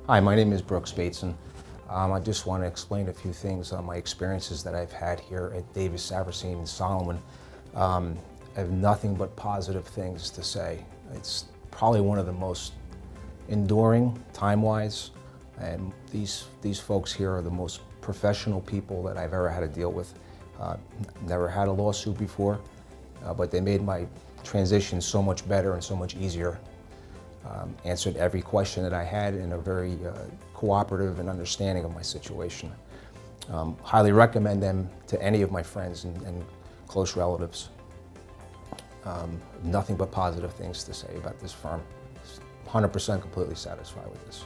Hi, my name is Brooks Bateson. I just want to explain a few things on my experiences that I've had here at Saperstein Salomon. I have nothing but positive things to say. It's probably one of the most enduring, time-wise, and these folks here are the most professional people that I've ever had to deal with. Never had a lawsuit before, but they made my transition so much better and so much easier. Answered every question that I had in a very cooperative and understanding of my situation. Highly recommend them to any of my friends and close relatives. Nothing but positive things to say about this firm. 100% completely satisfied with this.